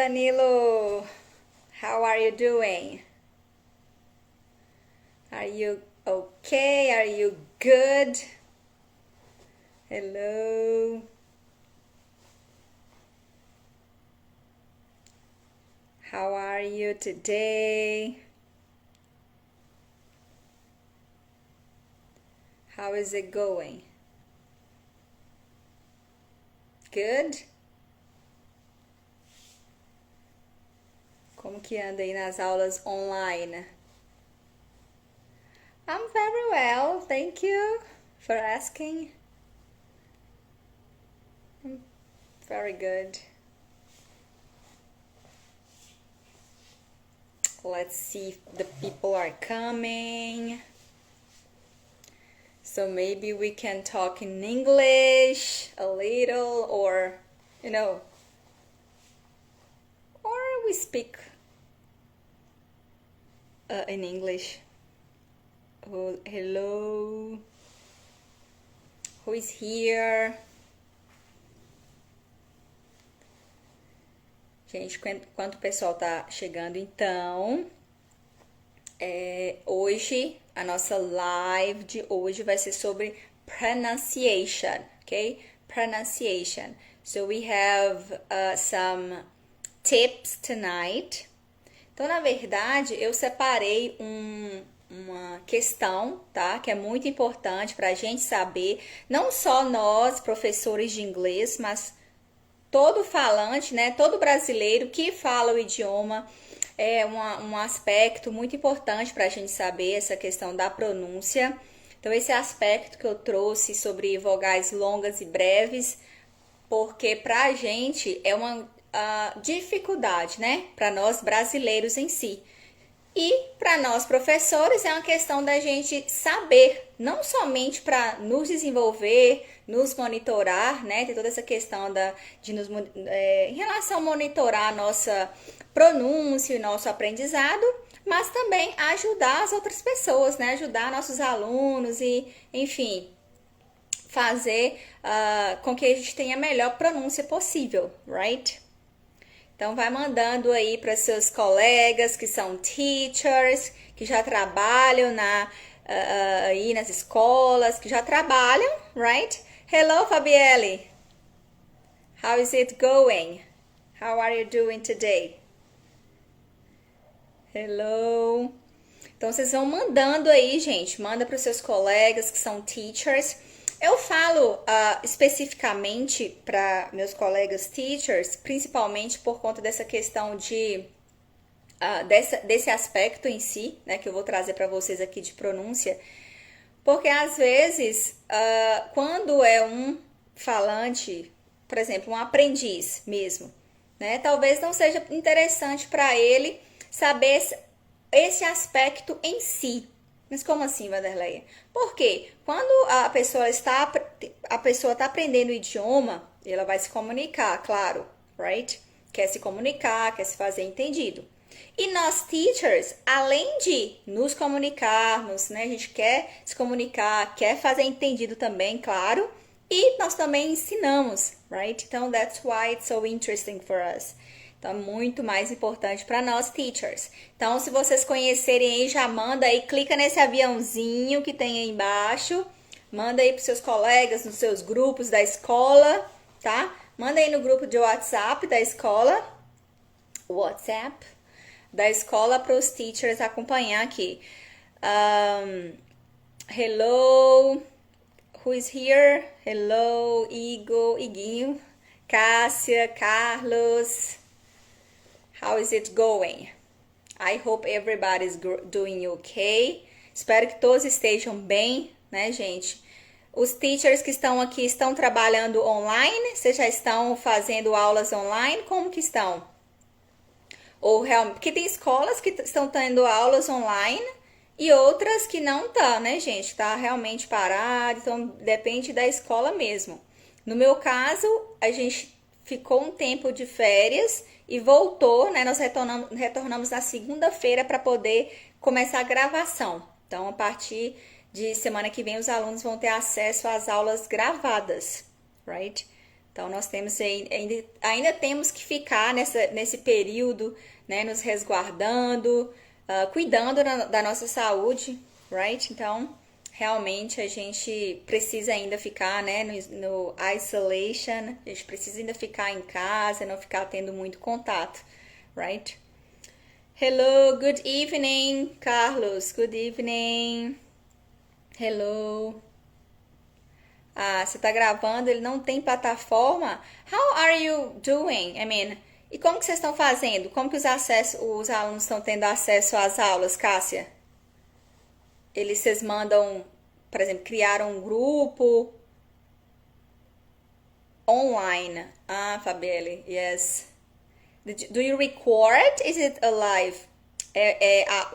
Danilo. How are you doing? Are you okay? Are you good? Hello. How are you today? How is it going? Good? Como que anda aí nas aulas online? I'm very well, thank you for asking. I'm very good. Let's see if the people are coming. So maybe we can talk in English a little, or or we speak in English. Oh, hello. Who is here? Gente, enquanto o pessoal tá chegando, então, hoje, a nossa live de hoje vai ser sobre pronunciation, ok? Pronunciation. So we have some tips tonight. Então, na verdade, eu separei uma questão, tá? Que é muito importante para a gente saber, não só nós, professores de inglês, mas todo falante, né? Todo brasileiro que fala o idioma, é um aspecto muito importante para a gente saber essa questão da pronúncia. Então, esse aspecto que eu trouxe sobre vogais longas e breves, porque para a gente é uma dificuldade, né? Para nós brasileiros em si. E para nós professores é uma questão da gente saber, não somente para nos desenvolver, nos monitorar, né? Tem toda essa questão em relação a monitorar a nossa pronúncia e nosso aprendizado, mas também ajudar as outras pessoas, né? Ajudar nossos alunos e, enfim, fazer com que a gente tenha a melhor pronúncia possível, right? Então, vai mandando aí para seus colegas que são teachers, que já trabalham aí nas escolas, que já trabalham, right? Hello, Fabielle. How is it going? How are you doing today? Hello. Então, vocês vão mandando aí, gente. Manda para os seus colegas que são teachers. Eu falo especificamente para meus colegas teachers, principalmente por conta dessa questão desse aspecto em si, né, que eu vou trazer para vocês aqui de pronúncia, porque às vezes, quando é um falante, por exemplo, um aprendiz mesmo, né, talvez não seja interessante para ele saber esse aspecto em si. Mas como assim, Vanderleia? Porque quando a pessoa está aprendendo o idioma, ela vai se comunicar, claro, right? Quer se comunicar, quer se fazer entendido. E nós, teachers, além de nos comunicarmos, né? A gente quer se comunicar, quer fazer entendido também, claro. E nós também ensinamos, right? Então, that's why it's so interesting for us. Então, é muito mais importante para nós, teachers. Então, se vocês conhecerem aí, já manda aí, clica nesse aviãozinho que tem aí embaixo. Manda aí para seus colegas, nos seus grupos da escola, tá? Manda aí no grupo de WhatsApp da escola. Para os teachers acompanhar aqui. Hello, who is here? Hello, Iguinho, Cássia, Carlos. How is it going? I hope everybody's doing okay. Espero que todos estejam bem, né, gente? Os teachers que estão aqui estão trabalhando online? Vocês já estão fazendo aulas online? Como que estão? Ou realmente, porque tem escolas que estão tendo aulas online e outras que não estão, né, gente? Tá realmente parado, então depende da escola mesmo. No meu caso, a gente ficou um tempo de férias e voltou, né? Nós retornamos na segunda-feira para poder começar a gravação. Então, a partir de semana que vem, os alunos vão ter acesso às aulas gravadas, right? Então, nós temos ainda temos que ficar nesse período, né, nos resguardando, cuidando da nossa saúde, right? Então, realmente a gente precisa ainda ficar, né, no isolation, a gente precisa ainda ficar em casa, não ficar tendo muito contato, right? Hello, good evening, Carlos, good evening. Hello. Ah, você tá gravando, ele não tem plataforma. How are you doing? I mean, e como que vocês estão fazendo? Como que os alunos estão tendo acesso às aulas, Cássia? Vocês mandam, por exemplo, criaram um grupo online. Ah, Fabielle, yes. Do you record? Is it a live?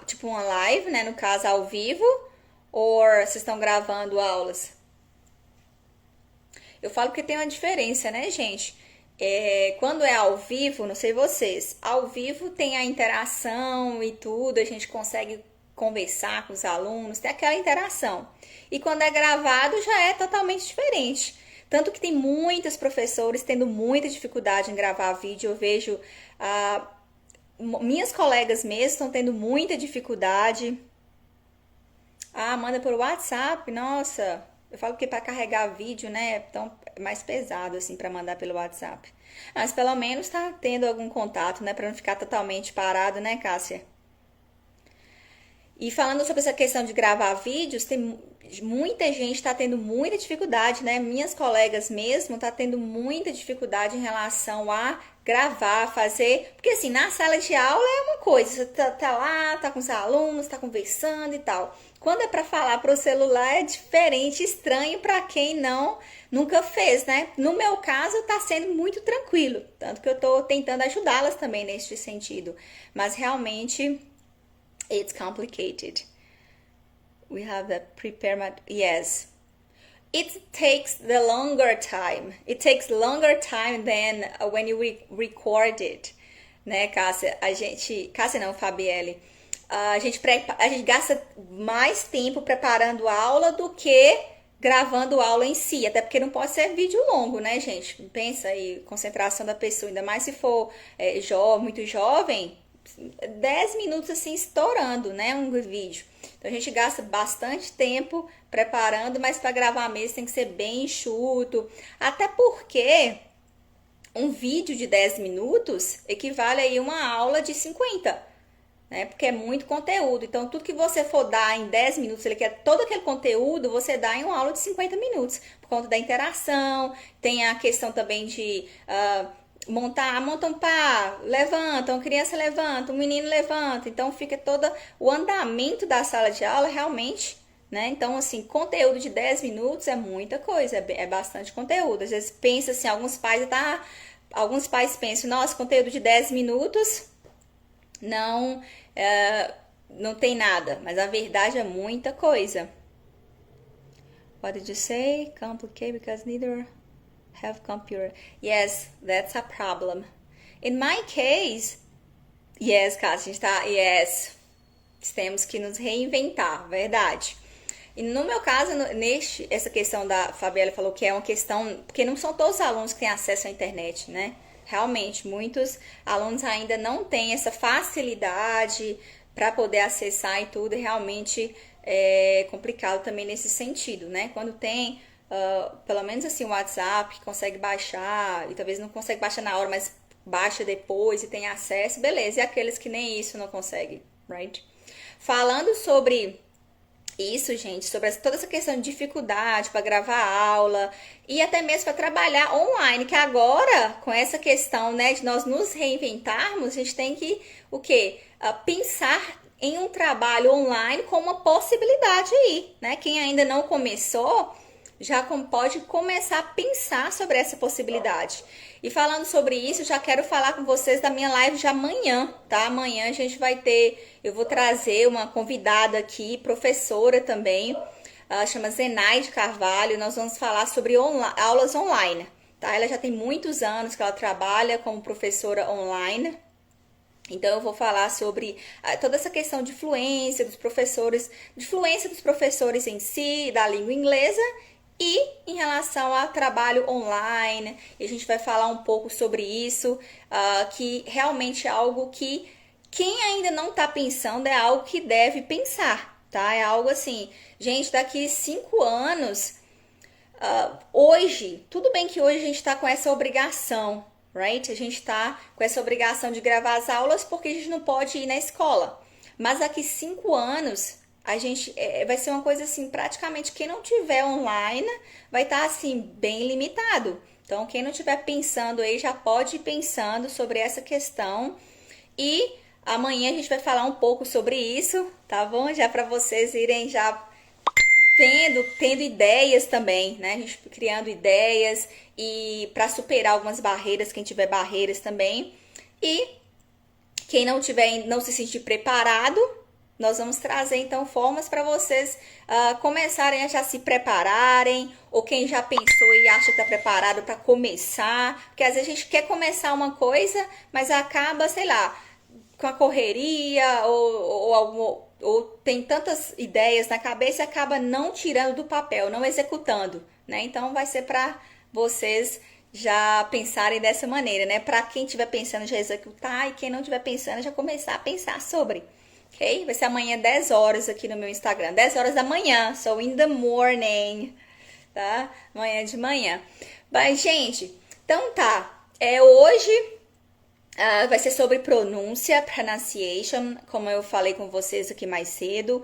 Tipo uma live, né? No caso, ao vivo? Ou vocês estão gravando aulas? Eu falo que tem uma diferença, né, gente? Quando é ao vivo, não sei vocês, ao vivo tem a interação e tudo, a gente consegue conversar com os alunos, tem aquela interação. E quando é gravado já é totalmente diferente. Tanto que tem muitos professores tendo muita dificuldade em gravar vídeo. Eu vejo minhas colegas mesmo estão tendo muita dificuldade. Ah, manda por WhatsApp, nossa. Eu falo que para carregar vídeo, né, então é mais pesado assim para mandar pelo WhatsApp. Mas pelo menos tá tendo algum contato, né, para não ficar totalmente parado, né, Cássia? E falando sobre essa questão de gravar vídeos, tem muita gente está tendo muita dificuldade, né? Minhas colegas mesmo tá tendo muita dificuldade em relação a gravar, fazer, porque assim, na sala de aula é uma coisa, você tá lá, tá com os alunos, tá conversando e tal. Quando é para falar pro celular é diferente, estranho para quem nunca fez, né? No meu caso tá sendo muito tranquilo, tanto que eu tô tentando ajudá-las também nesse sentido, mas realmente it's complicated. We have the yes. It takes the longer time. It takes longer time than when you record it. Né, Cássia? Cássia não, Fabielle. A gente gasta mais tempo preparando a aula do que gravando a aula em si. Até porque não pode ser vídeo longo, né, gente? Pensa aí, concentração da pessoa. Ainda mais se for muito jovem. 10 minutos assim estourando, né, um vídeo. Então a gente gasta bastante tempo preparando, mas para gravar mesmo tem que ser bem enxuto. Até porque um vídeo de 10 minutos equivale aí a uma aula de 50, né? Porque é muito conteúdo. Então tudo que você for dar em 10 minutos, ele quer todo aquele conteúdo, você dá em uma aula de 50 minutos, por conta da interação. Tem a questão também de monta um par, levanta, uma criança levanta, um menino levanta, então fica todo o andamento da sala de aula realmente, né? Então, assim, conteúdo de 10 minutos é muita coisa, é bastante conteúdo. Às vezes pensa assim, alguns pais pensam, nossa, conteúdo de 10 minutos não tem nada, mas a verdade é muita coisa. What did you say? Complicated because neither have computer. Yes, that's a problem. In my case, yes, Cássia, a gente tá, yes, temos que nos reinventar, verdade. E no meu caso, essa questão da Fabiela falou que é uma questão, porque não são todos os alunos que têm acesso à internet, né? Realmente, muitos alunos ainda não têm essa facilidade para poder acessar e tudo, e realmente é complicado também nesse sentido, né? Quando tem pelo menos assim o WhatsApp, consegue baixar, e talvez não consegue baixar na hora, mas baixa depois e tem acesso, beleza. E aqueles que nem isso não conseguem, right? Falando sobre isso, gente, sobre toda essa questão de dificuldade para gravar aula e até mesmo para trabalhar online, que agora, com essa questão, né, de nós nos reinventarmos, a gente tem que, o quê? Pensar em um trabalho online como uma possibilidade aí, né? Quem ainda não começou já pode começar a pensar sobre essa possibilidade. E falando sobre isso, já quero falar com vocês da minha live de amanhã, tá? Amanhã a gente vai eu vou trazer uma convidada aqui, professora também, chama Zenaide Carvalho. Nós vamos falar sobre aulas online, tá? Ela já tem muitos anos que ela trabalha como professora online. Então eu vou falar sobre toda essa questão de fluência dos professores em si, da língua inglesa, E em relação ao trabalho online, a gente vai falar um pouco sobre isso, que realmente é algo que quem ainda não está pensando é algo que deve pensar, tá? É algo assim, gente, daqui 5 anos, hoje, tudo bem que hoje a gente está com essa obrigação, right? A gente está com essa obrigação de gravar as aulas porque a gente não pode ir na escola. Mas daqui 5 anos, a gente vai ser uma coisa assim, praticamente quem não tiver online vai estar assim bem limitado. Então, quem não estiver pensando aí já pode ir pensando sobre essa questão e amanhã a gente vai falar um pouco sobre isso, tá bom? Já para vocês irem já tendo ideias também, né? A gente criando ideias e para superar algumas barreiras, quem tiver barreiras também. E quem não tiver, não se sentir preparado, nós vamos trazer então formas para vocês começarem a já se prepararem, ou quem já pensou e acha que está preparado para começar, porque às vezes a gente quer começar uma coisa, mas acaba, sei lá, com a correria ou tem tantas ideias na cabeça e acaba não tirando do papel, não executando, né? Então vai ser para vocês já pensarem dessa maneira, né? Para quem estiver pensando já executar e quem não estiver pensando já começar a pensar sobre. Ok? Vai ser amanhã 10 horas aqui no meu Instagram. 10 horas da manhã, so in the morning, tá? Amanhã de manhã. Mas, gente, então tá. Hoje vai ser sobre pronúncia, pronunciation, como eu falei com vocês aqui mais cedo.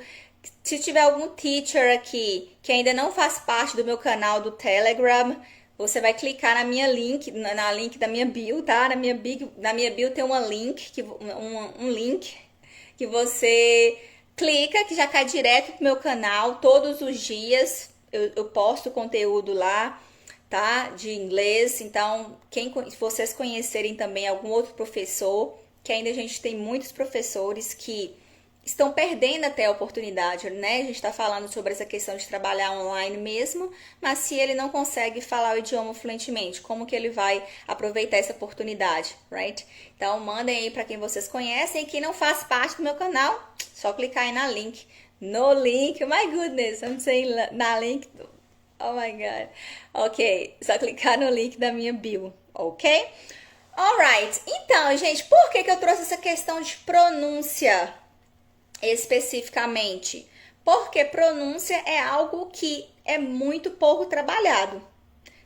Se tiver algum teacher aqui que ainda não faz parte do meu canal do Telegram, você vai clicar na minha link, na link da minha bio, tá? Na minha bio tem um link que você clica, que já cai direto pro meu canal todos os dias. Eu posto conteúdo lá, tá? De inglês. Então, se vocês conhecerem também algum outro professor, que ainda a gente tem muitos professores que estão perdendo até a oportunidade, né? A gente está falando sobre essa questão de trabalhar online mesmo, mas se ele não consegue falar o idioma fluentemente, como que ele vai aproveitar essa oportunidade, right? Então, mandem aí para quem vocês conhecem e quem não faz parte do meu canal, só clicar aí na link. No link, my goodness, I'm saying na link, oh my god. Ok, só clicar no link da minha bio, ok? Alright, então, gente, por que eu trouxe essa questão de pronúncia especificamente? Porque pronúncia é algo que é muito pouco trabalhado,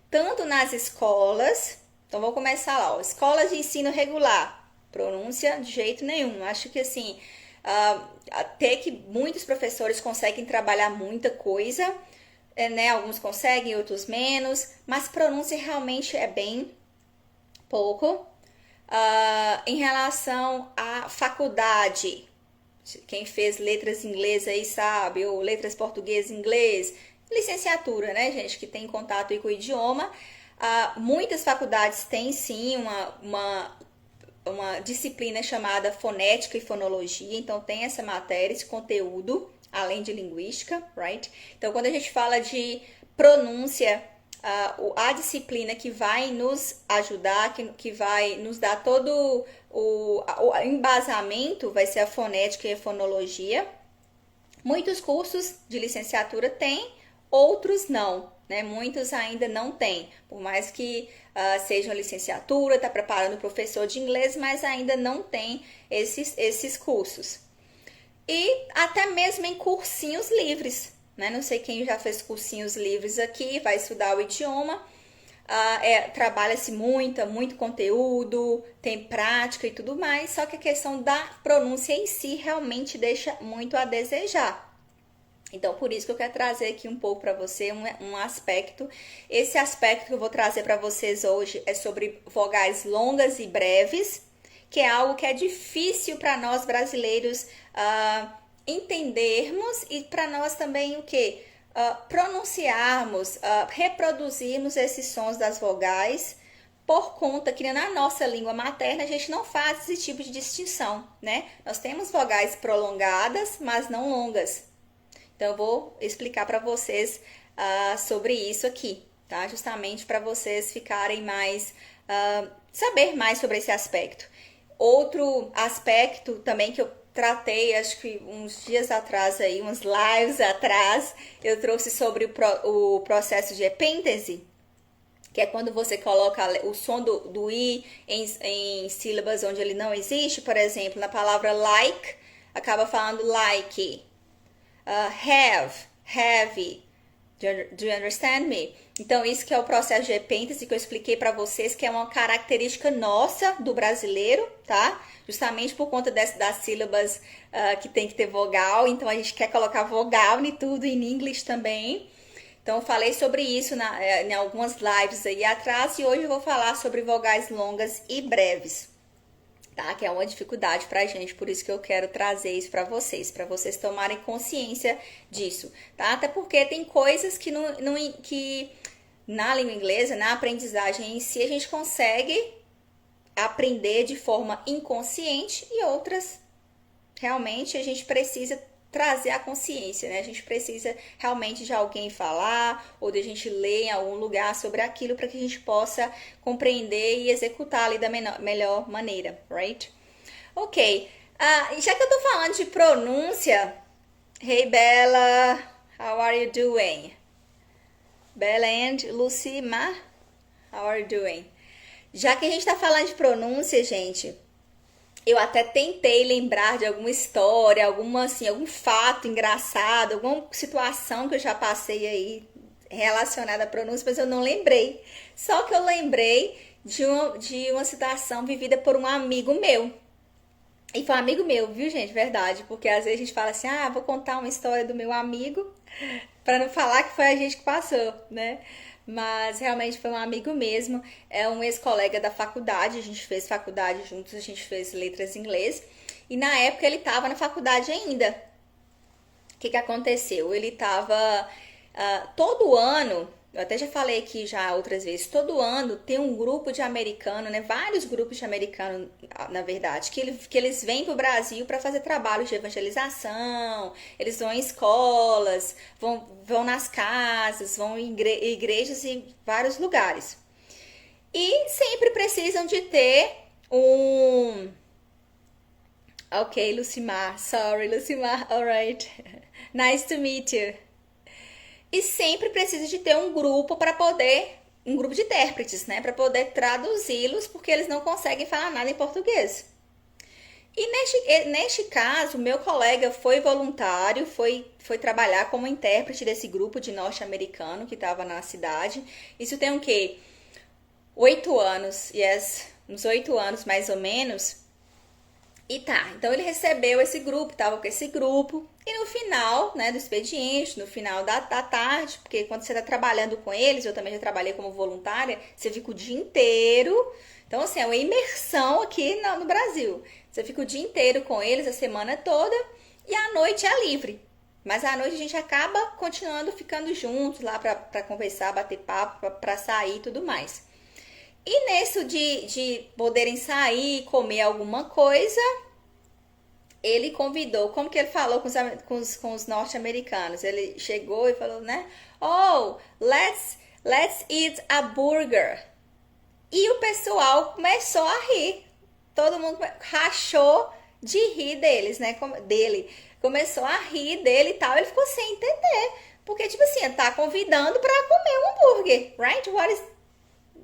tanto nas escolas. Então vou começar lá, ó, escolas de ensino regular, pronúncia de jeito nenhum. Acho que assim, até que muitos professores conseguem trabalhar muita coisa, né? Alguns conseguem, outros menos, mas pronúncia realmente é bem pouco. Em relação à faculdade, quem fez letras em inglês aí sabe, ou letras português em inglês, licenciatura, né, gente, que tem contato aí com o idioma. Muitas faculdades têm sim uma disciplina chamada fonética e fonologia, então tem essa matéria, esse conteúdo, além de linguística, right? Então, quando a gente fala de pronúncia, a disciplina que vai nos ajudar, que vai nos dar todo o embasamento, vai ser a fonética e a fonologia. Muitos cursos de licenciatura têm, outros não, né? Muitos ainda não têm, por mais que seja uma licenciatura, está preparando o professor de inglês, mas ainda não tem esses cursos. E até mesmo em cursinhos livres, né? Não sei quem já fez cursinhos livres aqui, vai estudar o idioma. Trabalha-se muito conteúdo, tem prática e tudo mais, só que a questão da pronúncia em si realmente deixa muito a desejar. Então, por isso que eu quero trazer aqui um pouco para você um aspecto. Esse aspecto que eu vou trazer para vocês hoje é sobre vogais longas e breves, que é algo que é difícil para nós brasileiros entendermos e para nós também o que? Pronunciarmos, reproduzirmos esses sons das vogais, por conta que na nossa língua materna a gente não faz esse tipo de distinção, né? Nós temos vogais prolongadas, mas não longas. Então eu vou explicar para vocês sobre isso aqui, tá? Justamente para vocês ficarem mais, saber mais sobre esse aspecto. Outro aspecto também que eu tratei, acho que uns dias atrás aí, uns lives atrás, eu trouxe sobre o processo de epêntese, que é quando você coloca o som do i em sílabas onde ele não existe. Por exemplo, na palavra like, acaba falando like. Have. Do you understand me? Então, isso que é o processo de epêntese que eu expliquei para vocês, que é uma característica nossa do brasileiro, tá? Justamente por conta das sílabas que tem que ter vogal. Então, a gente quer colocar vogal em tudo, em inglês também. Então, eu falei sobre isso em algumas lives aí atrás. E hoje eu vou falar sobre vogais longas e breves, tá? Que é uma dificuldade pra gente, por isso que eu quero trazer isso pra vocês tomarem consciência disso, tá? Até porque tem coisas que na língua inglesa, na aprendizagem em si, a gente consegue aprender de forma inconsciente e outras realmente a gente precisa trazer a consciência, né? A gente precisa realmente de alguém falar ou de a gente ler em algum lugar sobre aquilo para que a gente possa compreender e executar ali da melhor maneira, right? Ok. Já que eu tô falando de pronúncia, hey Bella, how are you doing? Bella and Lucy Ma, how are you doing? Já que a gente tá falando de pronúncia, gente, eu até tentei lembrar de alguma história, algum fato engraçado, alguma situação que eu já passei aí relacionada à pronúncia, mas eu não lembrei. Só que eu lembrei de uma situação vivida por um amigo meu. E foi um amigo meu, viu, gente? Verdade. Porque às vezes a gente fala assim, vou contar uma história do meu amigo, para não falar que foi a gente que passou, né? Mas realmente foi um amigo mesmo, é um ex-colega da faculdade, a gente fez faculdade juntos, a gente fez letras em inglês, e na época ele estava na faculdade ainda. O que aconteceu? Ele estava todo ano, eu até já falei aqui já outras vezes, todo ano tem um grupo de americano, né? Vários grupos de americano, na verdade, que eles vêm para o Brasil para fazer trabalhos de evangelização, eles vão em escolas, vão nas casas, vão em igrejas e vários lugares. E sempre precisam de ter um... Ok, Lucimar, sorry, Lucimar, alright. Nice to meet you. E sempre precisa de ter um grupo um grupo de intérpretes, né, para poder traduzi-los, porque eles não conseguem falar nada em português. E neste caso, meu colega foi voluntário, foi trabalhar como intérprete desse grupo de norte-americano que estava na cidade. Isso tem o quê? 8 anos, uns 8 anos mais ou menos. E tá, então ele recebeu esse grupo, tava com esse grupo, e no final, né, do expediente, no final da tarde, porque quando você tá trabalhando com eles, eu também já trabalhei como voluntária, você fica o dia inteiro, então assim, é uma imersão aqui no Brasil. Você fica o dia inteiro com eles, a semana toda, e à noite é livre. Mas à noite a gente acaba continuando ficando juntos lá pra conversar, bater papo, pra sair e tudo mais. E nisso de poderem sair, comer alguma coisa, ele convidou, como que ele falou com os norte-americanos? Ele chegou e falou, né? Oh, let's eat a burger. E o pessoal começou a rir. Todo mundo rachou de rir deles, né? Dele. Começou a rir dele e tal. Ele ficou sem entender. Porque, tipo assim, ele tá convidando pra comer um hambúrguer, right?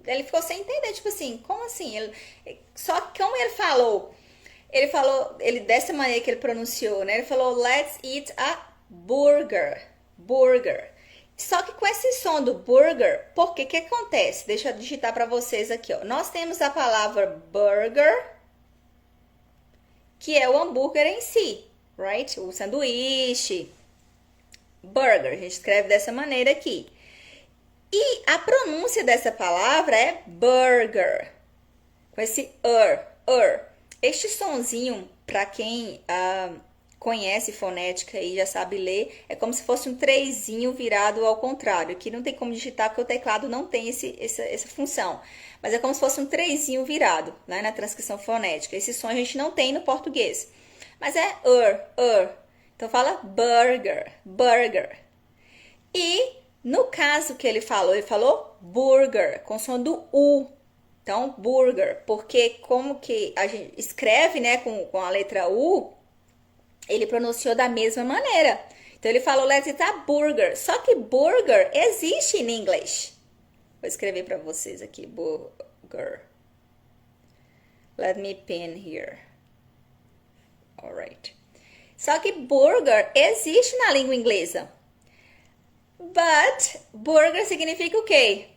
Ele ficou sem entender, tipo assim, como assim? Só que como ele falou, dessa maneira que ele pronunciou, né? Ele falou, let's eat a burger. Só que com esse som do burger, porque que acontece? Deixa eu digitar para vocês aqui, ó. Nós temos a palavra burger, que é o hambúrguer em si, right? O sanduíche, burger, a gente escreve dessa maneira aqui. E a pronúncia dessa palavra é burger, com esse Este sonzinho, para quem conhece fonética e já sabe ler, é como se fosse um 3zinho virado ao contrário, que não tem como digitar porque o teclado não tem essa função. Mas é como se fosse um 3zinho virado, né, na transcrição fonética. Esse som a gente não tem no português. Mas é Então fala burger. E no caso que ele falou burger, com som do U. Então, burger, porque como que a gente escreve, né, com a letra U, ele pronunciou da mesma maneira. Então ele falou let's eat a burger. Só que burger existe em inglês. Vou escrever para vocês aqui, burger. Let me pin here. Alright. Só que burger existe na língua inglesa. But burger significa o quê?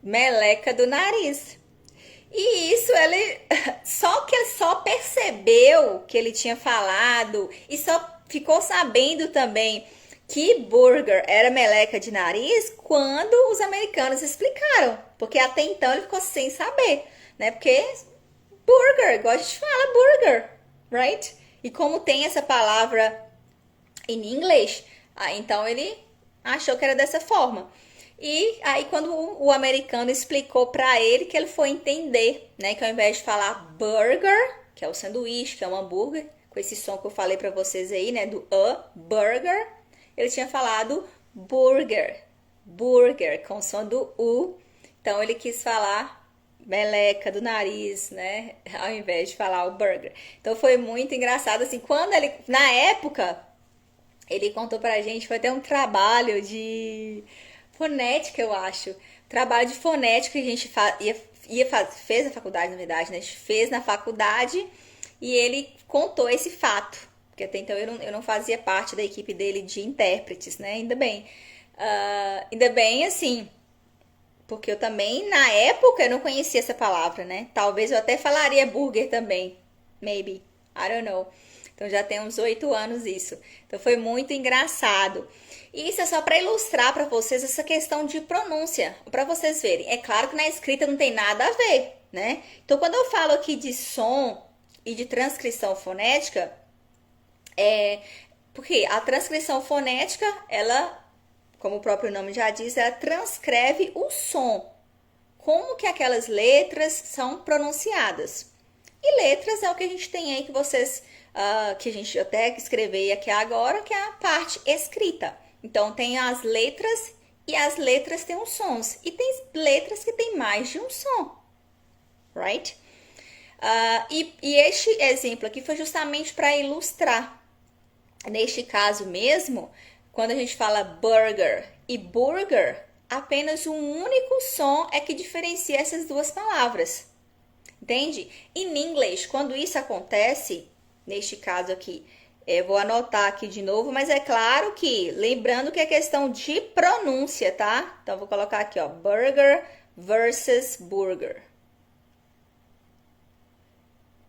Meleca do nariz. E isso ele só percebeu que ele tinha falado e só ficou sabendo também que burger era meleca de nariz quando os americanos explicaram, porque até então ele ficou sem saber, né? Porque burger, igual a gente fala, burger, right? E como tem essa palavra em inglês, então ele achou que era dessa forma. E aí quando o americano explicou para ele que ele foi entender, né, que ao invés de falar burger, que é o sanduíche, que é um hambúrguer, com esse som que eu falei para vocês aí, né, do burger, ele tinha falado burger, com o som do U. Então ele quis falar meleca do nariz, né, ao invés de falar o burger. Então foi muito engraçado assim, quando ele, na época, ele contou pra gente, foi até um trabalho de fonética, eu acho. Trabalho de fonética que a gente fez na faculdade, na verdade, né? A gente fez na faculdade e ele contou esse fato. Porque até então eu não fazia parte da equipe dele de intérpretes, né? Ainda bem. Ainda bem, assim, porque eu também, na época, eu não conhecia essa palavra, né? Talvez eu até falaria burger também. Maybe. I don't know. Então já tem uns 8 anos isso. Então foi muito engraçado. E isso é só para ilustrar para vocês essa questão de pronúncia, para vocês verem. É claro que na escrita não tem nada a ver, né? Então quando eu falo aqui de som e de transcrição fonética, porque a transcrição fonética, ela, como o próprio nome já diz, ela transcreve o som. Como que aquelas letras são pronunciadas. E letras é o que a gente tem aí que vocês, que a gente até escrevei aqui agora, que é a parte escrita. Então, tem as letras e as letras têm os sons. E tem letras que tem mais de um som. Right? E este exemplo aqui foi justamente para ilustrar. Neste caso mesmo, quando a gente fala burger e burger, apenas um único som é que diferencia essas duas palavras. Entende? Em inglês, quando isso acontece, neste caso aqui, eu vou anotar aqui de novo, mas é claro que, lembrando que é questão de pronúncia, tá? Então, vou colocar aqui, ó, burger versus burger.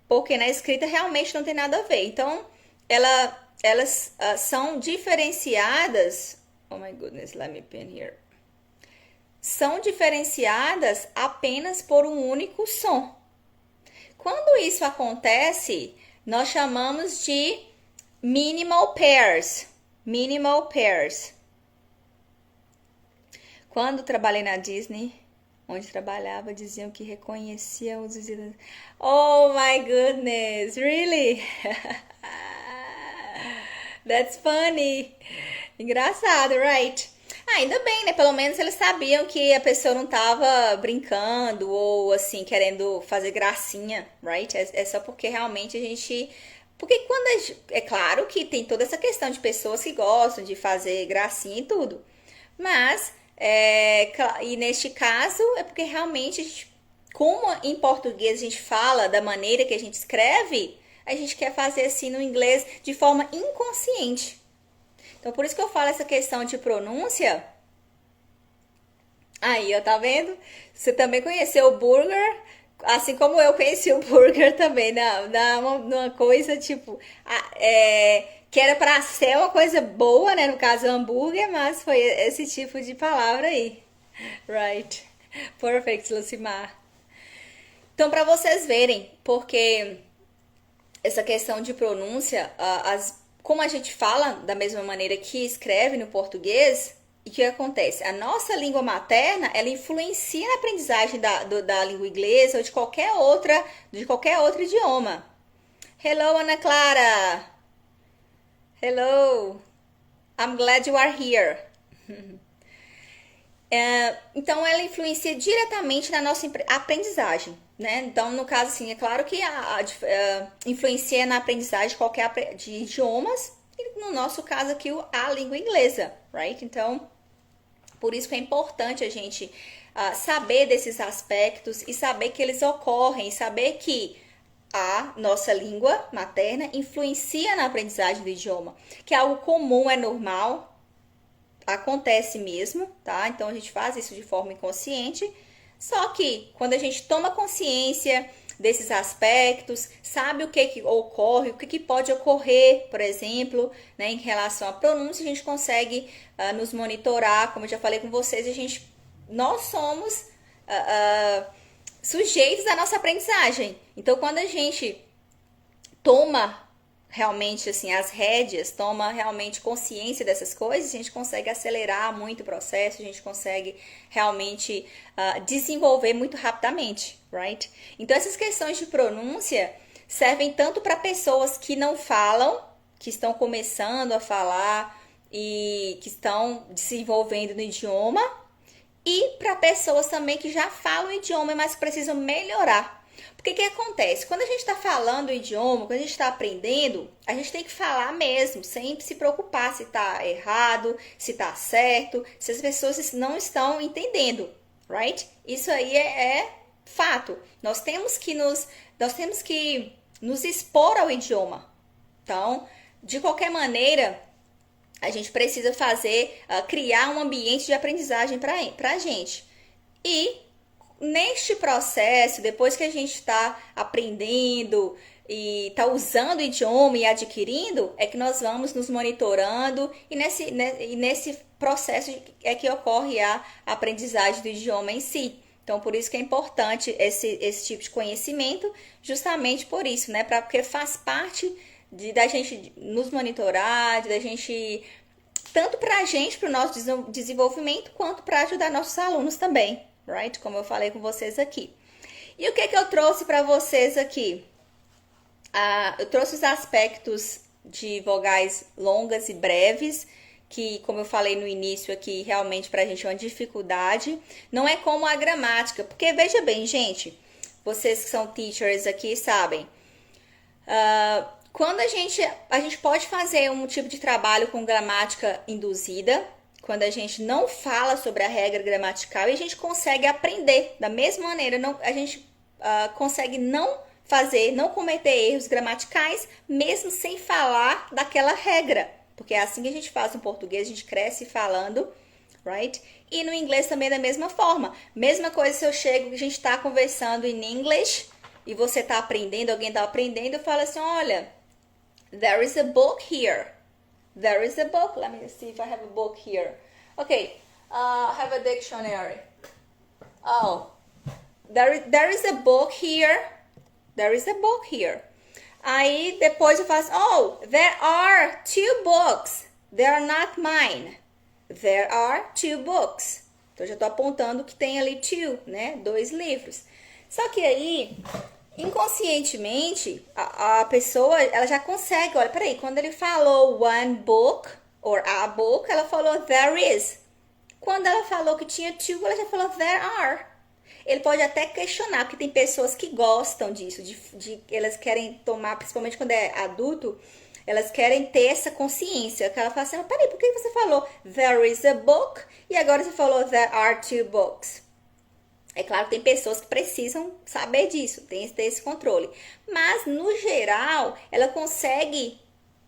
Porque na escrita realmente não tem nada a ver. Então, elas são diferenciadas... Oh my goodness, let me pin here. São diferenciadas apenas por um único som. Quando isso acontece, nós chamamos de minimal pairs. Minimal pairs. Quando trabalhei na Disney, onde trabalhava, diziam que reconheciam os... Oh my goodness, really? That's funny. Engraçado, right? Ainda bem, né? Pelo menos eles sabiam que a pessoa não tava brincando ou, assim, querendo fazer gracinha, right? É só porque realmente a gente... Porque quando... É claro que tem toda essa questão de pessoas que gostam de fazer gracinha e tudo. Mas, e neste caso, é porque realmente, a gente, como em português a gente fala da maneira que a gente escreve, a gente quer fazer assim no inglês de forma inconsciente. Então, por isso que eu falo essa questão de pronúncia. Aí, ó, tá vendo? Você também conheceu o burger, assim como eu conheci o burger também, uma coisa tipo... que era pra ser uma coisa boa, né? No caso, hambúrguer, mas foi esse tipo de palavra aí. Right. Perfect, Lucimar. Então, pra vocês verem, porque essa questão de pronúncia, como a gente fala da mesma maneira que escreve no português, e o que acontece? A nossa língua materna, ela influencia na aprendizagem da língua inglesa ou de qualquer outro idioma. Hello, Ana Clara! Hello! I'm glad you are here. Então, ela influencia diretamente na nossa aprendizagem, né? Então, no caso, assim, é claro que influencia na aprendizagem de idiomas, e no nosso caso aqui, a língua inglesa, right? Então, por isso que é importante a gente saber desses aspectos e saber que eles ocorrem, e saber que a nossa língua materna influencia na aprendizagem do idioma, que é algo comum, é normal, acontece mesmo, tá? Então a gente faz isso de forma inconsciente, só que quando a gente toma consciência desses aspectos, sabe o que ocorre, o que pode ocorrer, por exemplo, né, em relação à pronúncia, a gente consegue nos monitorar, como eu já falei com vocês, nós somos sujeitos à nossa aprendizagem. Então, quando a gente toma realmente assim as rédeas, toma realmente consciência dessas coisas, a gente consegue acelerar muito o processo, a gente consegue realmente desenvolver muito rapidamente, right? Então essas questões de pronúncia servem tanto para pessoas que não falam, que estão começando a falar e que estão desenvolvendo no idioma, e para pessoas também que já falam o idioma, mas precisam melhorar. Porque o que acontece? Quando a gente está falando o idioma, quando a gente está aprendendo, a gente tem que falar mesmo, sem se preocupar se está errado, se está certo, se as pessoas não estão entendendo, right? Isso aí é fato. Nós temos que nos expor ao idioma. Então, de qualquer maneira, a gente precisa criar um ambiente de aprendizagem para a gente. E neste processo, depois que a gente está aprendendo e está usando o idioma e adquirindo, é que nós vamos nos monitorando e nesse processo é que ocorre a aprendizagem do idioma em si. Então, por isso que é importante esse tipo de conhecimento, justamente por isso, né? Porque faz parte da gente nos monitorar, da gente, tanto para a gente, para o nosso desenvolvimento, quanto para ajudar nossos alunos também. Right? Como eu falei com vocês aqui. E o que eu trouxe para vocês aqui? Eu trouxe os aspectos de vogais longas e breves, que, como eu falei no início aqui, realmente para a gente é uma dificuldade. Não é como a gramática, porque veja bem, gente, vocês que são teachers aqui sabem, quando a gente pode fazer um tipo de trabalho com gramática induzida, quando a gente não fala sobre a regra gramatical e a gente consegue aprender da mesma maneira, a gente consegue não cometer erros gramaticais, mesmo sem falar daquela regra, porque é assim que a gente faz no português, a gente cresce falando, right? E no inglês também da mesma forma. Mesma coisa se eu chego, a gente está conversando em English e você está aprendendo, alguém está aprendendo, eu falo assim, olha, there is a book here. There is a book. Let me see if I have a book here. Okay, I have a dictionary. Oh, there is a book here. There is a book here. Aí depois eu faço, oh, there are 2 books. They are not mine. There are 2 books. Então já estou apontando que tem ali 2, né? 2 livros. Só que aí, inconscientemente, a pessoa, ela já consegue, olha, peraí, quando ele falou one book, or a book, ela falou there is. Quando ela falou que tinha 2, ela já falou there are. Ele pode até questionar, porque tem pessoas que gostam disso, elas querem tomar, principalmente quando é adulto, elas querem ter essa consciência, que ela fala assim, peraí, por que você falou there is a book, e agora você falou there are 2 books? É claro que tem pessoas que precisam saber disso, tem esse controle. Mas, no geral, ela consegue,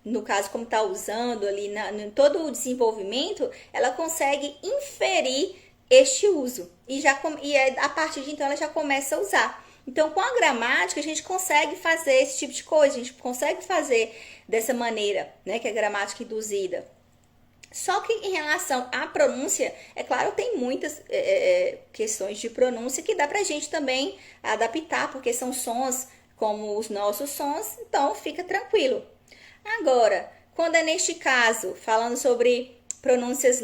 no caso, como está usando ali em todo o desenvolvimento, ela consegue inferir este uso. E a partir de então ela já começa a usar. Então, com a gramática, a gente consegue fazer esse tipo de coisa, a gente consegue fazer dessa maneira, né, que é a gramática induzida. Só que em relação à pronúncia, é claro, tem muitas questões de pronúncia que dá pra gente também adaptar, porque são sons como os nossos sons, então fica tranquilo. Agora, quando é neste caso, falando sobre pronúncias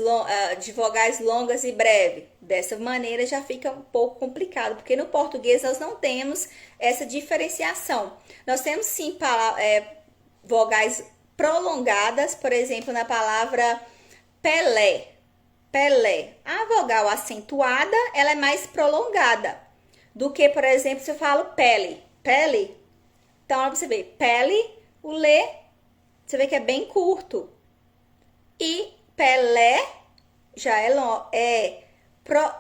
de vogais longas e breves, dessa maneira já fica um pouco complicado, porque no português nós não temos essa diferenciação. Nós temos sim vogais prolongadas, por exemplo, na palavra Pelé. Pelé. A vogal acentuada, ela é mais prolongada do que, por exemplo, se eu falo pele. Pele. Então, olha pra você ver. Pele, o lê, você vê que é bem curto. E Pelé já é longo.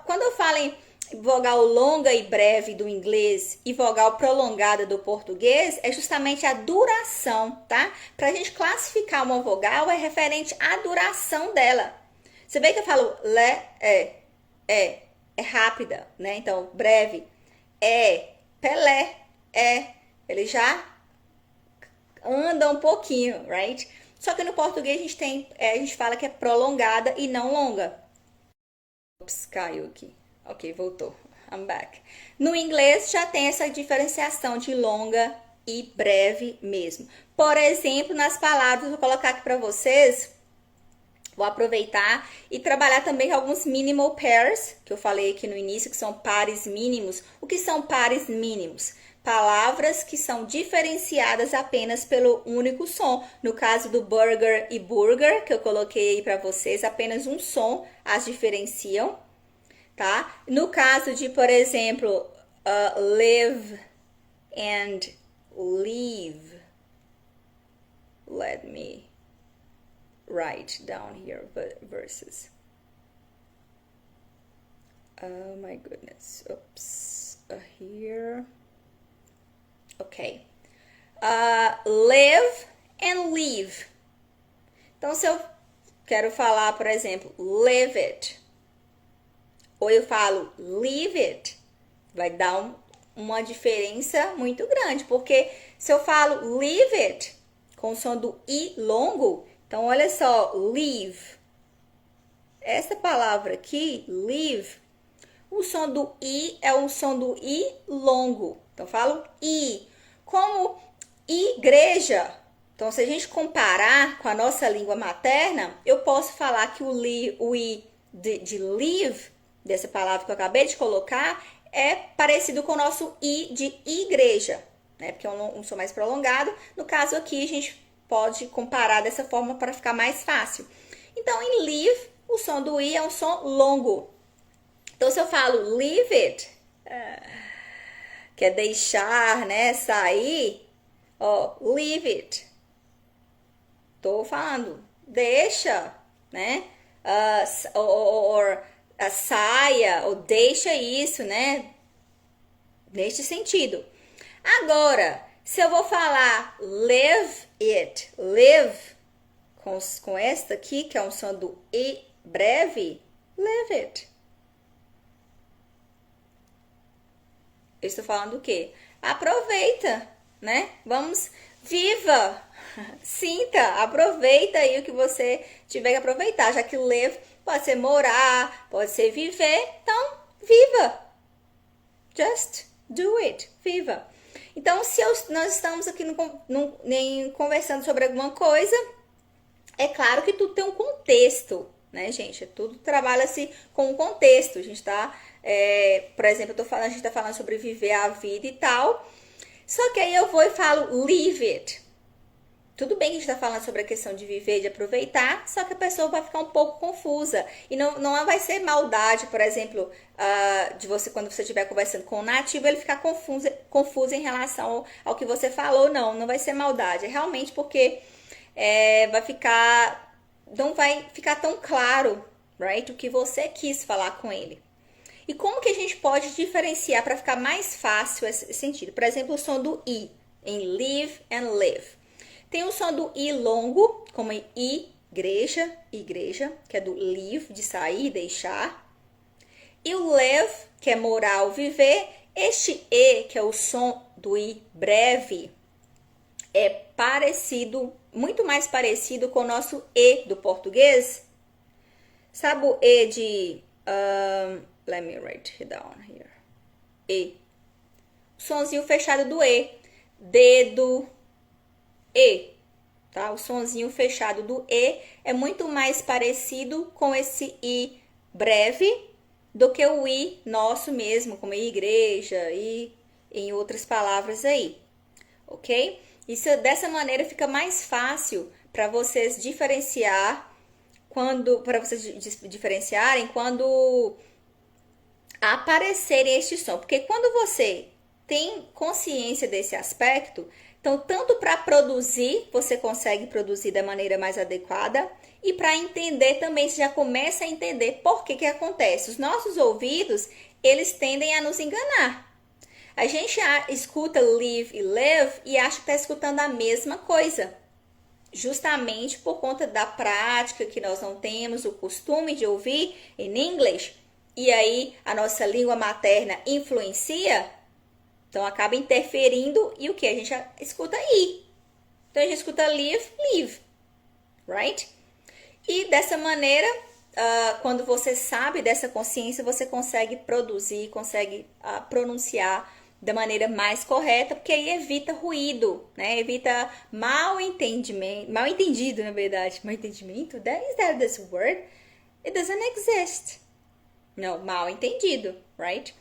Quando eu falo em vogal longa e breve do inglês e vogal prolongada do português, é justamente a duração, tá? Pra gente classificar uma vogal é referente à duração dela. Você vê que eu falo é rápida, né? Então, breve, Pelé, ele já anda um pouquinho, right? Só que no português a gente fala que é prolongada e não longa. Ops, caiu aqui. Ok, voltou. I'm back. No inglês já tem essa diferenciação de longa e breve mesmo. Por exemplo, nas palavras, vou colocar aqui para vocês. Vou aproveitar e trabalhar também alguns minimal pairs, que eu falei aqui no início, que são pares mínimos. O que são pares mínimos? Palavras que são diferenciadas apenas pelo único som. No caso do burger e burger, que eu coloquei aí para vocês, apenas um som as diferenciam, tá? No caso de, por exemplo, live and leave. Let me write down here verses. Oh my goodness. Oops. Here. Ok. Live and leave. Então, se eu quero falar, por exemplo, live it, ou eu falo leave it, vai dar uma diferença muito grande, porque se eu falo leave it com o som do i longo, então olha só, leave. Essa palavra aqui, leave, o som do i é um som do i longo. Então, eu falo i. Como igreja. Então, se a gente comparar com a nossa língua materna, eu posso falar que o i de live, dessa palavra que eu acabei de colocar, é parecido com o nosso i de igreja, né? Porque é um som mais prolongado. No caso aqui, a gente pode comparar dessa forma para ficar mais fácil. Então, em live, o som do i é um som longo. Então, se eu falo leave it, que é deixar, né, sair, ó, leave it. Tô falando, deixa, né, saia, ou deixa isso, né, neste sentido. Agora, se eu vou falar live it, live, com esta aqui, que é um som do i breve, live it. Eu estou falando o quê? Aproveita, né? Vamos, viva, sinta, aproveita aí o que você tiver que aproveitar, já que live pode ser morar, pode ser viver, então viva. Just do it, viva. Então, se nós estamos aqui conversando sobre alguma coisa, é claro que tudo tem um contexto, né, gente? Tudo trabalha-se com um contexto. A gente tá, por exemplo, a gente tá falando sobre viver a vida e tal. Só que aí eu vou e falo leave it. Tudo bem que a gente tá falando sobre a questão de viver, de aproveitar, só que a pessoa vai ficar um pouco confusa. E não vai ser maldade, por exemplo, de você, quando você estiver conversando com o nativo, ele ficar confuso em relação ao que você falou. Não vai ser maldade. É realmente porque não vai ficar tão claro, right, o que você quis falar com ele. E como que a gente pode diferenciar para ficar mais fácil esse sentido? Por exemplo, o som do i em live and live. Tem o som do i longo, como em igreja, que é do live, de sair, deixar. E o live, que é morar ou viver. Este e, que é o som do i breve, é parecido, muito mais parecido com o nosso e do português. Sabe o e de... let me write it down here. E. O sonzinho fechado do e. Dedo, e. Tá? O sonzinho fechado do e é muito mais parecido com esse i breve do que o i nosso mesmo, como igreja e em outras palavras aí. Ok? Isso, dessa maneira fica mais fácil para vocês diferenciarem quando aparecerem este som. Porque quando você tem consciência desse aspecto, então tanto para produzir, você consegue produzir da maneira mais adequada, e para entender também, você já começa a entender por que acontece. Os nossos ouvidos, eles tendem a nos enganar. A gente escuta live e live e acha que está escutando a mesma coisa. Justamente por conta da prática que nós não temos o costume de ouvir em inglês. E aí a nossa língua materna influencia, então acaba interferindo e o que? A gente escuta I. Então a gente escuta live, live. Right? E dessa maneira, quando você sabe dessa consciência, você consegue produzir, consegue pronunciar da maneira mais correta, porque aí evita ruído, né? Evita mal entendido, na verdade. Mal entendimento? Is that this word? It doesn't exist. Não, mal entendido, right?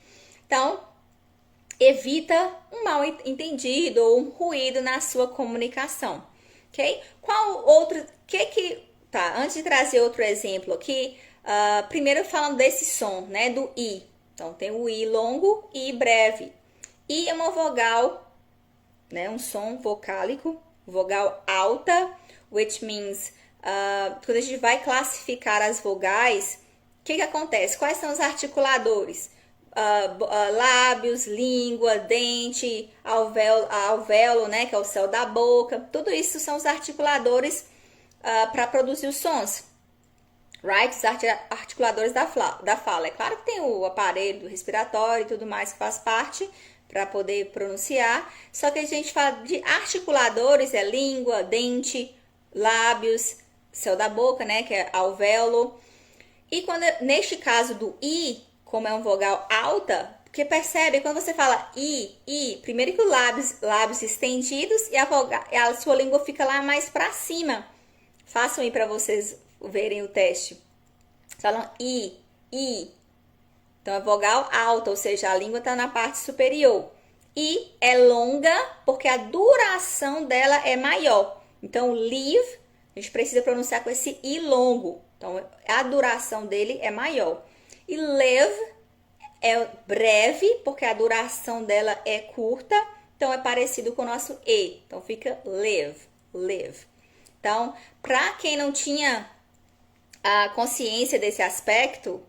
Então, evita um mal entendido ou um ruído na sua comunicação, ok? Qual outro, tá, antes de trazer outro exemplo aqui, primeiro falando desse som, né, do I. Então, tem o I longo e breve. I é uma vogal, né, um som vocálico, vogal alta, which means, quando a gente vai classificar as vogais, o que acontece? Quais são os articuladores? Lábios, língua, dente, alvéolo, né, que é o céu da boca. Tudo isso são os articuladores para produzir os sons. Right? Os articuladores da fala. É claro que tem o aparelho respiratório e tudo mais que faz parte para poder pronunciar. Só que a gente fala de articuladores, é língua, dente, lábios, céu da boca, né, que é alvéolo. E neste caso do I, como é uma vogal alta, porque percebe, quando você fala I, primeiro que os lábios estendidos e a sua língua fica lá mais para cima. Façam aí para vocês verem o teste. Falam I. Então é vogal alta, ou seja, a língua está na parte superior. I é longa porque a duração dela é maior. Então, live, a gente precisa pronunciar com esse I longo. Então, a duração dele é maior. E live é breve, porque a duração dela é curta. Então, é parecido com o nosso E. Então, fica live. Então, para quem não tinha a consciência desse aspecto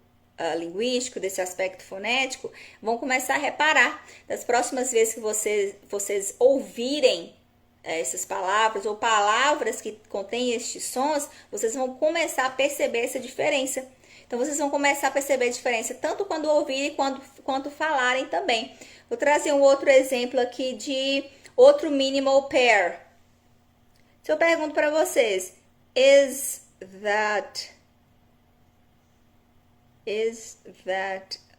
linguístico, desse aspecto fonético, vão começar a reparar. Das próximas vezes que vocês ouvirem essas palavras ou palavras que contêm estes sons, vocês vão começar a perceber essa diferença. Então, vocês vão começar a perceber a diferença tanto quando ouvirem quanto falarem também. Vou trazer um outro exemplo aqui de outro minimal pair. Se eu pergunto para vocês, is that